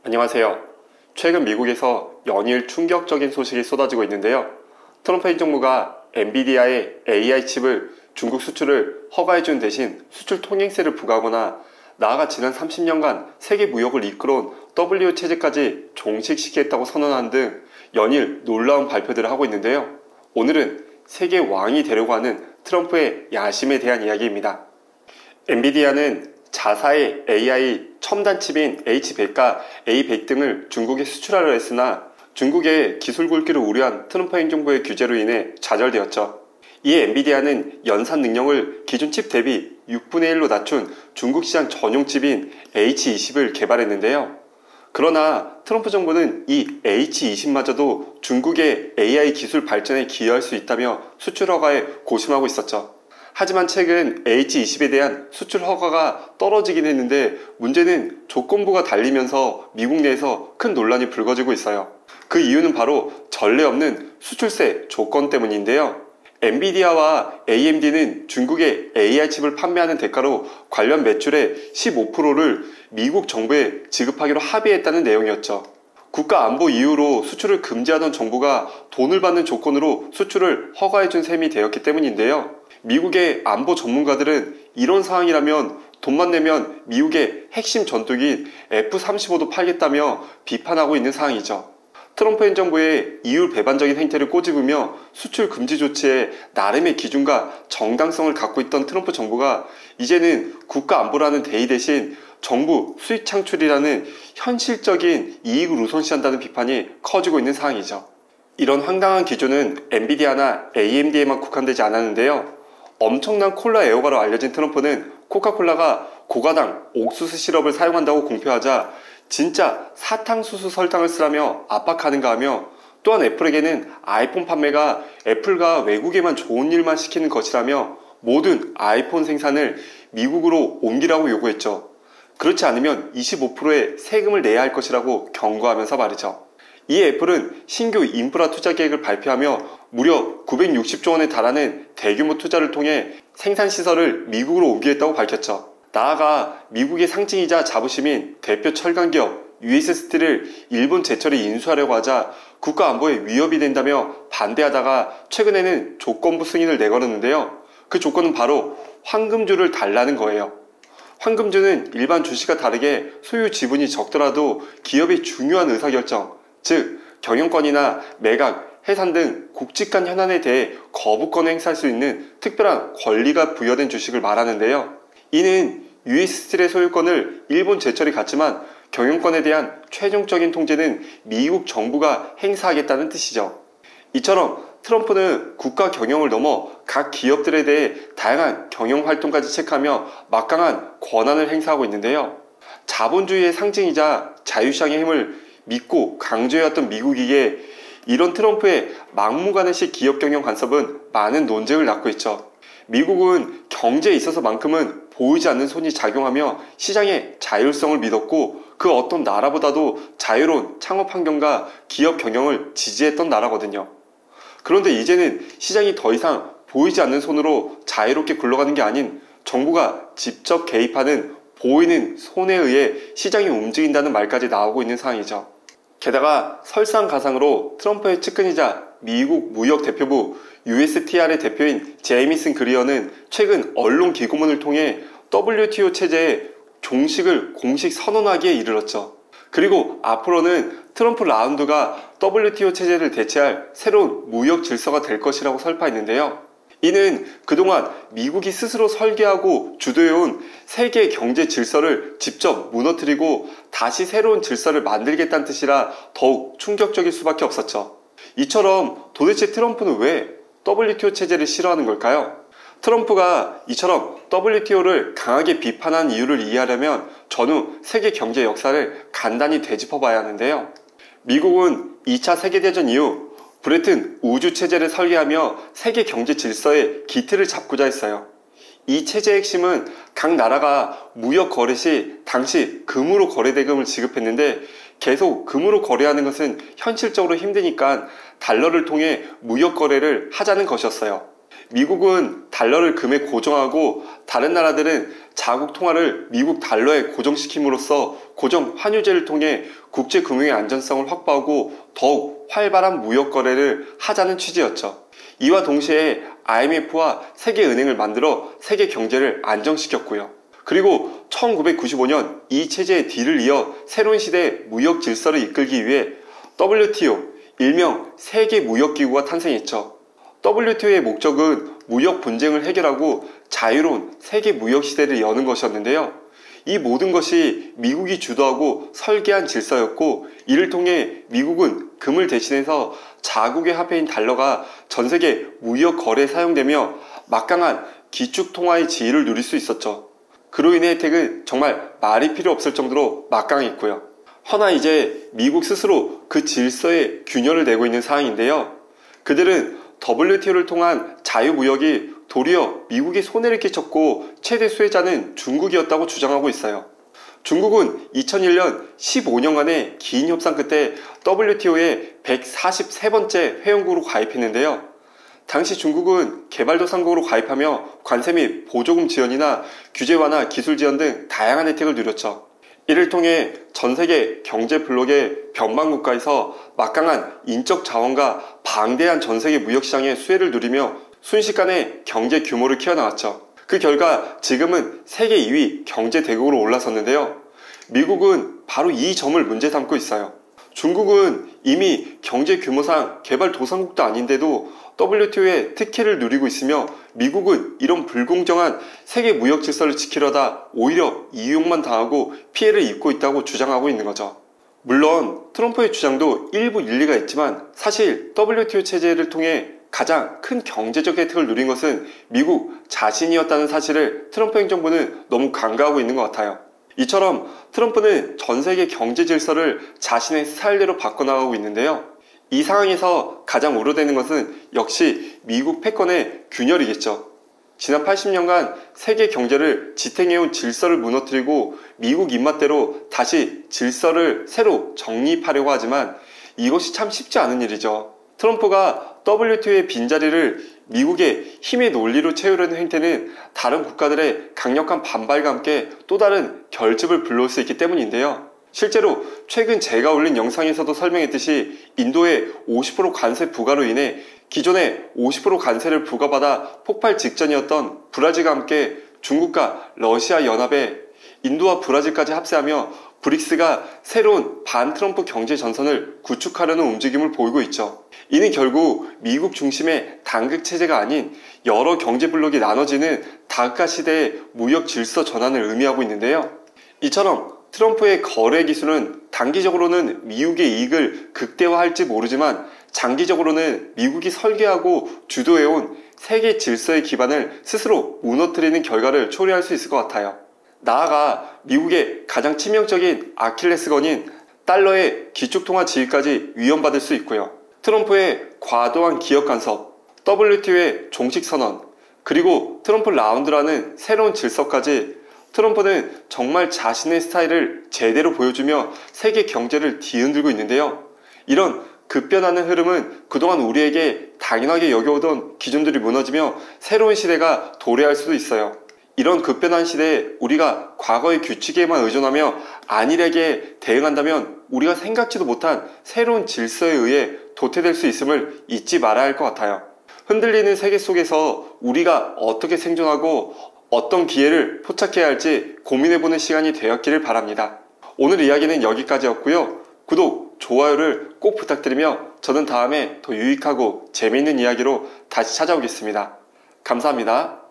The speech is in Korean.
안녕하세요. 최근 미국에서 연일 충격적인 소식이 쏟아지고 있는데요. 트럼프 행정부가 엔비디아의 AI 칩을 중국 수출을 허가해준 대신 수출 통행세를 부과하거나 나아가 지난 30년간 세계 무역을 이끌어온 WTO 체제까지 종식시키겠다고 선언한 등 연일 놀라운 발표들을 하고 있는데요. 오늘은 세계 왕이 되려고 하는 트럼프의 야심에 대한 이야기입니다. 엔비디아는 자사의 AI 첨단 칩인 H100과 A100 등을 중국에 수출하려 했으나 중국의 기술 굴기를 우려한 트럼프 행정부의 규제로 인해 좌절되었죠. 이에 엔비디아는 연산 능력을 기존 칩 대비 6분의 1로 낮춘 중국 시장 전용 칩인 H20을 개발했는데요. 그러나 트럼프 정부는 이 H20마저도 중국의 AI 기술 발전에 기여할 수 있다며 수출 허가에 고심하고 있었죠. 하지만 최근 H20에 대한 수출 허가가 떨어지긴 했는데 문제는 조건부가 달리면서 미국 내에서 큰 논란이 불거지고 있어요. 그 이유는 바로 전례 없는 수출세 조건 때문인데요. 엔비디아와 AMD는 중국에 AI 칩을 판매하는 대가로 관련 매출의 15%를 미국 정부에 지급하기로 합의했다는 내용이었죠. 국가 안보 이유로 수출을 금지하던 정부가 돈을 받는 조건으로 수출을 허가해준 셈이 되었기 때문인데요. 미국의 안보 전문가들은 이런 상황이라면 돈만 내면 미국의 핵심 전투기인 F-35도 팔겠다며 비판하고 있는 상황이죠. 트럼프 행정부의 이율 배반적인 행태를 꼬집으며 수출 금지 조치에 나름의 기준과 정당성을 갖고 있던 트럼프 정부가 이제는 국가 안보라는 대의 대신 정부 수익 창출이라는 현실적인 이익을 우선시한다는 비판이 커지고 있는 상황이죠. 이런 황당한 기준은 엔비디아나 AMD에만 국한되지 않았는데요. 엄청난 콜라 애호가로 알려진 트럼프는 코카콜라가 고가당 옥수수 시럽을 사용한다고 공표하자 진짜 사탕수수 설탕을 쓰라며 압박하는가 하며 또한 애플에게는 아이폰 판매가 애플과 외국에만 좋은 일만 시키는 것이라며 모든 아이폰 생산을 미국으로 옮기라고 요구했죠. 그렇지 않으면 25%의 세금을 내야 할 것이라고 경고하면서 말이죠. 이에 애플은 신규 인프라 투자 계획을 발표하며 무려 960조 원에 달하는 대규모 투자를 통해 생산시설을 미국으로 옮기겠다고 밝혔죠. 나아가 미국의 상징이자 자부심인 대표 철강기업 US 스틸을 일본 제철에 인수하려고 하자 국가안보에 위협이 된다며 반대하다가 최근에는 조건부 승인을 내걸었는데요. 그 조건은 바로 황금주를 달라는 거예요. 황금주는 일반 주식과 다르게 소유 지분이 적더라도 기업의 중요한 의사결정, 즉 경영권이나 매각, 해산 등 굵직한 현안에 대해 거부권을 행사할 수 있는 특별한 권리가 부여된 주식을 말하는데요. 이는 US 스틸의 소유권을 일본 제철이 갖지만 경영권에 대한 최종적인 통제는 미국 정부가 행사하겠다는 뜻이죠. 이처럼 트럼프는 국가 경영을 넘어 각 기업들에 대해 다양한 경영 활동까지 체크하며 막강한 권한을 행사하고 있는데요. 자본주의의 상징이자 자유시장의 힘을 믿고 강조해왔던 미국이기에 이런 트럼프의 막무가내식 기업 경영 간섭은 많은 논쟁을 낳고 있죠. 미국은 경제에 있어서만큼은 보이지 않는 손이 작용하며 시장의 자율성을 믿었고 그 어떤 나라보다도 자유로운 창업 환경과 기업 경영을 지지했던 나라거든요. 그런데 이제는 시장이 더 이상 보이지 않는 손으로 자유롭게 굴러가는 게 아닌 정부가 직접 개입하는 보이는 손에 의해 시장이 움직인다는 말까지 나오고 있는 상황이죠. 게다가 설상가상으로 트럼프의 측근이자 미국 무역대표부 USTR의 대표인 제이미슨 그리어는 최근 언론 기고문을 통해 WTO 체제의 종식을 공식 선언하기에 이르렀죠. 그리고 앞으로는 트럼프 라운드가 WTO 체제를 대체할 새로운 무역 질서가 될 것이라고 설파했는데요. 이는 그동안 미국이 스스로 설계하고 주도해온 세계 경제 질서를 직접 무너뜨리고 다시 새로운 질서를 만들겠다는 뜻이라 더욱 충격적일 수밖에 없었죠. 이처럼 도대체 트럼프는 왜 WTO 체제를 싫어하는 걸까요? 트럼프가 이처럼 WTO를 강하게 비판한 이유를 이해하려면 전후 세계 경제 역사를 간단히 되짚어 봐야 하는데요. 미국은 2차 세계대전 이후 브레튼 우주체제를 설계하며 세계 경제 질서의 기틀을 잡고자 했어요. 이 체제의 핵심은 각 나라가 무역 거래 시 당시 금으로 거래 대금을 지급했는데 계속 금으로 거래하는 것은 현실적으로 힘드니까 달러를 통해 무역 거래를 하자는 것이었어요. 미국은 달러를 금에 고정하고 다른 나라들은 자국 통화를 미국 달러에 고정시킴으로써 고정 환유제를 통해 국제금융의 안전성을 확보하고 더욱 활발한 무역 거래를 하자는 취지였죠. 이와 동시에 IMF와 세계은행을 만들어 세계 경제를 안정시켰고요. 그리고 1995년 이 체제의 뒤를 이어 새로운 시대의 무역 질서를 이끌기 위해 WTO, 일명 세계무역기구가 탄생했죠. WTO의 목적은 무역 분쟁을 해결하고 자유로운 세계 무역 시대를 여는 것이었는데요. 이 모든 것이 미국이 주도하고 설계한 질서였고, 이를 통해 미국은 금을 대신해서 자국의 화폐인 달러가 전 세계 무역 거래에 사용되며 막강한 기축통화의 지위를 누릴 수 있었죠. 그로 인해 혜택은 정말 말이 필요 없을 정도로 막강했고요. 허나 이제 미국 스스로 그 질서에 균열을 내고 있는 상황인데요. 그들은 WTO를 통한 자유무역이 도리어 미국에 손해를 끼쳤고 최대 수혜자는 중국이었다고 주장하고 있어요. 중국은 2001년 15년간의 긴 협상 끝에 WTO에 143번째 회원국으로 가입했는데요. 당시 중국은 개발도상국으로 가입하며 관세 및 보조금 지원이나 규제 완화, 기술 지원 등 다양한 혜택을 누렸죠. 이를 통해 전 세계 경제 블록의 변방국가에서 막강한 인적 자원과 방대한 전 세계 무역시장의 수혜를 누리며 순식간에 경제 규모를 키워나갔죠. 그 결과 지금은 세계 2위 경제 대국으로 올라섰는데요. 미국은 바로 이 점을 문제 삼고 있어요. 중국은 이미 경제 규모상 개발도상국도 아닌데도 WTO의 특혜를 누리고 있으며 미국은 이런 불공정한 세계 무역 질서를 지키려다 오히려 이용만 당하고 피해를 입고 있다고 주장하고 있는 거죠. 물론 트럼프의 주장도 일부 일리가 있지만 사실 WTO 체제를 통해 가장 큰 경제적 혜택을 누린 것은 미국 자신이었다는 사실을 트럼프 행정부는 너무 간과하고 있는 것 같아요. 이처럼 트럼프는 전 세계 경제 질서를 자신의 스타일대로 바꿔나가고 있는데요. 이 상황에서 가장 우려되는 것은 역시 미국 패권의 균열이겠죠. 지난 80년간 세계 경제를 지탱해온 질서를 무너뜨리고 미국 입맛대로 다시 질서를 새로 정립하려고 하지만 이것이 참 쉽지 않은 일이죠. 트럼프가 WTO의 빈자리를 미국의 힘의 논리로 채우려는 행태는 다른 국가들의 강력한 반발과 함께 또 다른 결집을 불러올 수 있기 때문인데요. 실제로 최근 제가 올린 영상에서도 설명했듯이 인도의 50% 관세 부과로 인해 기존의 50% 관세를 부과받아 폭발 직전이었던 브라질과 함께 중국과 러시아 연합에 인도와 브라질까지 합세하며 브릭스가 새로운 반트럼프 경제 전선을 구축하려는 움직임을 보이고 있죠. 이는 결국 미국 중심의 단극 체제가 아닌 여러 경제 블록이 나눠지는 다극화 시대의 무역 질서 전환을 의미하고 있는데요. 이처럼 트럼프의 거래 기술은 단기적으로는 미국의 이익을 극대화할지 모르지만 장기적으로는 미국이 설계하고 주도해온 세계 질서의 기반을 스스로 무너뜨리는 결과를 초래할 수 있을 것 같아요. 나아가 미국의 가장 치명적인 아킬레스건인 달러의 기축통화 지위까지 위헌받을 수 있고요. 트럼프의 과도한 기업 간섭, WTO의 종식 선언, 그리고 트럼프 라운드라는 새로운 질서까지 트럼프는 정말 자신의 스타일을 제대로 보여주며 세계 경제를 뒤흔들고 있는데요. 이런 급변하는 흐름은 그동안 우리에게 당연하게 여겨오던 기준들이 무너지며 새로운 시대가 도래할 수도 있어요. 이런 급변한 시대에 우리가 과거의 규칙에만 의존하며 안일하게 대응한다면 우리가 생각지도 못한 새로운 질서에 의해 도태될 수 있음을 잊지 말아야 할 것 같아요. 흔들리는 세계 속에서 우리가 어떻게 생존하고 어떤 기회를 포착해야 할지 고민해보는 시간이 되었기를 바랍니다. 오늘 이야기는 여기까지였고요. 구독, 좋아요를 꼭 부탁드리며 저는 다음에 더 유익하고 재미있는 이야기로 다시 찾아오겠습니다. 감사합니다.